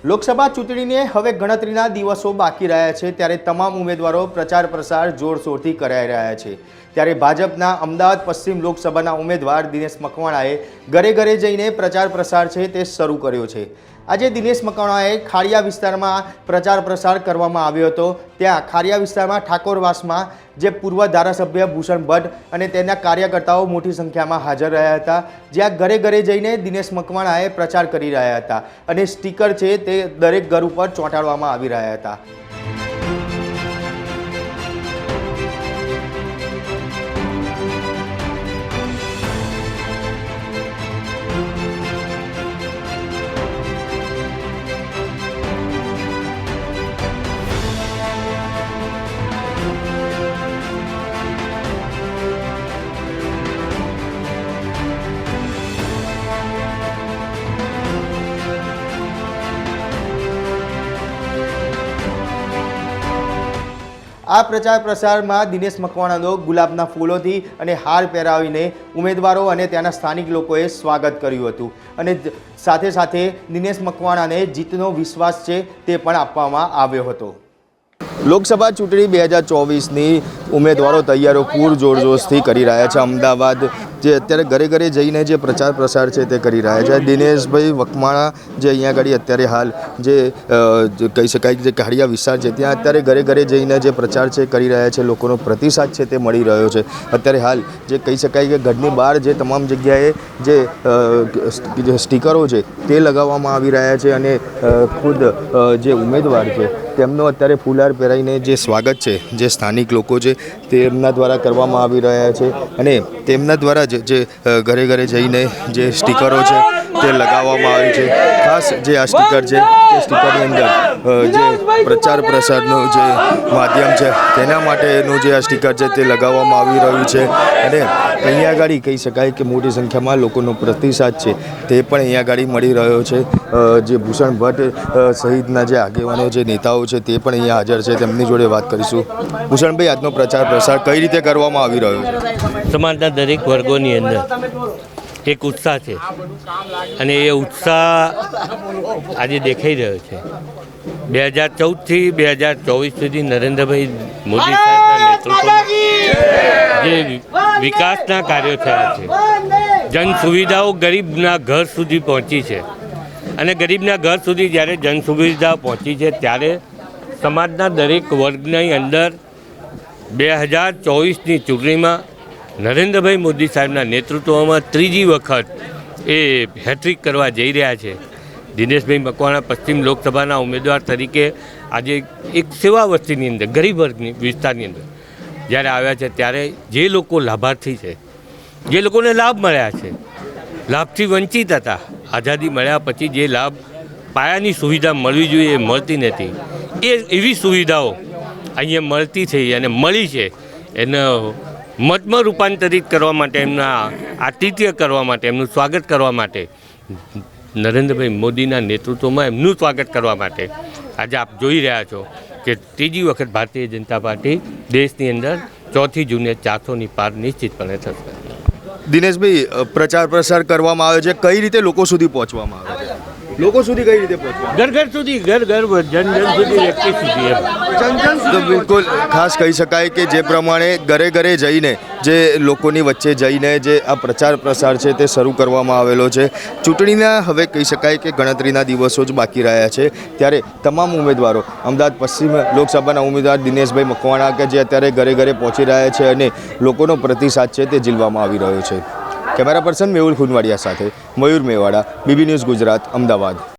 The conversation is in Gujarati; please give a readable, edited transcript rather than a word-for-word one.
લોકસભા ચૂંટણીને હવે ગણતરીના દિવસો બાકી રહ્યા છે ત્યારે તમામ ઉમેદવારો પ્રચાર પ્રસાર જોરશોરથી કરાઈ રહ્યા છે। ત્યારે ભાજપના અમદાવાદ પશ્ચિમ લોકસભાના ઉમેદવાર દિનેશ મકવાણાએ ઘરે ઘરે જઈને પ્રચાર પ્રસાર છે તે શરૂ કર્યો છે। આજે દિનેશ મકવાણાએ ખાડિયા વિસ્તારમાં પ્રચાર પ્રસાર કરવામાં આવ્યો હતો। ત્યાં ખાડિયા વિસ્તારમાં ઠાકોરવાસમાં જે પૂર્વ ધારાસભ્ય ભૂષણ ભટ્ટ અને તેના કાર્યકર્તાઓ મોટી સંખ્યામાં હાજર રહ્યા હતા, જ્યાં ઘરે ઘરે જઈને દિનેશ મકવાણાએ પ્રચાર કરી રહ્યા હતા અને સ્ટીકર છે તે દરેક ઘર ઉપર ચોંટાડવામાં આવી રહ્યા હતા। આ પ્રચાર પ્રસારમાં દિનેશ મકવાણાનો ગુલાબના ફૂલોથી અને હાર પહેરાવીને ઉમેદવારો અને ત્યાંના સ્થાનિક લોકોએ સ્વાગત કર્યું હતું અને સાથે સાથે દિનેશ મકવાણાને જીતનો વિશ્વાસ છે તે પણ આપવામાં આવ્યો હતો। લોકસભા ચૂંટણી 2024ની ઉમેદવારો તૈયારીઓ પૂરજોશથી કરી રહ્યા છે। અમદાવાદ જે અત્યારે ઘરે ઘરે જઈને જે પ્રચાર પ્રસાર છે તે કરી રહ્યા છે। દિનેશભાઈ મકવાણા જે અહીંયા આગળ અત્યારે હાલ જે કહી શકાય જે ખાડિયા વિસ્તાર છે ત્યાં અત્યારે ઘરે ઘરે જઈને જે પ્રચાર છે કરી રહ્યા છે, લોકોનો પ્રતિસાદ છે તે મળી રહ્યો છે। અત્યારે હાલ જે કહી શકાય કે ઘરની બહાર જે તમામ જગ્યાએ જે સ્ટીકરો છે તે લગાવવામાં આવી રહ્યા છે અને ખુદ જે ઉમેદવાર છે તેમનો અત્યારે ફૂલહાર પહેરાઈને જે સ્વાગત છે જે સ્થાનિક લોકો છે તેમના દ્વારા કરવામાં આવી રહ્યા છે અને તેમના દ્વારા જે ઘરે ઘરે જઈને જે સ્ટીકરો છે તે લગાવવામાં આવી છે। ખાસ જે આ સ્ટીકર છે તે સ્ટીકરની અંદર જે પ્રચાર પ્રસારનું જે માધ્યમ છે તેના માટેનું જે આ સ્ટીકર છે તે લગાવવામાં આવી રહ્યું છે અને અહીંયા આગળ કહી શકાય કે મોટી સંખ્યામાં લોકોનો પ્રતિસાદ છે તે પણ અહીંયા આગળ મળી રહ્યો છે। જે ભૂષણ ભટ્ટ સહિતના જે આગેવાનો જે નેતાઓ છે તે પણ અહીંયા હાજર છે, તેમની જોડે વાત કરીશું। ભૂષણભાઈ, આજનો પ્રચાર પ્રસાર કઈ રીતે કરવામાં આવી રહ્યો છે? સમાજના દરેક વર્ગોની અંદર એક ઉત્સાહ છે અને એ ઉત્સાહ આજે દેખાઈ રહ્યો છે। 2014થી 2024 સુધી નરેન્દ્રભાઈ મોદી સાહેબના નેતૃત્વમાં જે વિકાસના કાર્યો થયા છે, જન સુવિધાઓ ગરીબના ઘર સુધી પહોંચી છે અને ગરીબના ઘર સુધી જ્યારે જન સુવિધા પહોંચી છે ત્યારે સમાજના દરેક વર્ગની અંદર 2024ની ચૂંટણીમાં નરેન્દ્રભાઈ મોદી સાહેબના નેતૃત્વમાં ત્રીજી વખત એ હેટ્રિક કરવા જઈ રહ્યા છે। દિનેશભાઈ મકવાણા પશ્ચિમ લોકસભાના ઉમેદવાર તરીકે આજે એક સેવા વસ્તીની અંદર ગરીબ વર્ગની વિસ્તારની અંદર જ્યારે આવ્યા છે ત્યારે જે લોકો લાભાર્થી છે, જે લોકોને લાભ મળ્યા છે, લાભથી વંચિત હતા, આઝાદી મળ્યા પછી જે લાભ પાયાની સુવિધા મળવી જોઈએ એ મળતી નથી, એ એવી સુવિધાઓ અહીંયા મળતી થઈ અને મળી છે એને મતમાં રૂપાંતરિત કરવા માટે, એમના આતિથ્ય કરવા માટે, એમનું સ્વાગત કરવા માટે, નરેન્દ્રભાઈ મોદીના નેતૃત્વમાં એમનું સ્વાગત કરવા માટે આજે આપ જોઈ રહ્યા છો કે ત્રીજી વખત ભારતીય જનતા પાર્ટી દેશની અંદર 4 જૂને 400ની પાર નિશ્ચિતપણે થશે। દિનેશભાઈ, પ્રચાર પ્રસાર કરવામાં આવે છે, કઈ રીતે લોકો સુધી પહોંચવામાં આવે છે? લોકો સુધી કઈ રીતે પહોંચવા? ઘર ઘર સુધી, ઘર ઘર જન જન સુધી, વ્યક્તિ સુધી। તો બિલકુલ ખાસ કહી શકાય કે જે પ્રમાણે ઘરે ઘરે જઈને જે લોકોની વચ્ચે જઈને જે આ પ્રચાર પ્રસાર છે તે શરૂ કરવામાં આવેલો છે। ચૂંટણીના હવે કહી શકાય કે ગણતરીના દિવસો જ બાકી રહ્યા છે ત્યારે તમામ ઉમેદવારો અમદાવાદ પશ્ચિમ લોકસભાના ઉમેદવાર દિનેશભાઈ મકવાણા કે જે અત્યારે ઘરે ઘરે પહોંચી રહ્યા છે અને લોકોનો પ્રતિસાદ છે તે ઝીલવામાં આવી રહ્યો છે। કેમેરા પર્સન મેહુલ ખુનવાડિયા સાથે મયુર મેવાડા, બીબી ન્યૂઝ ગુજરાત, અમદાવાદ।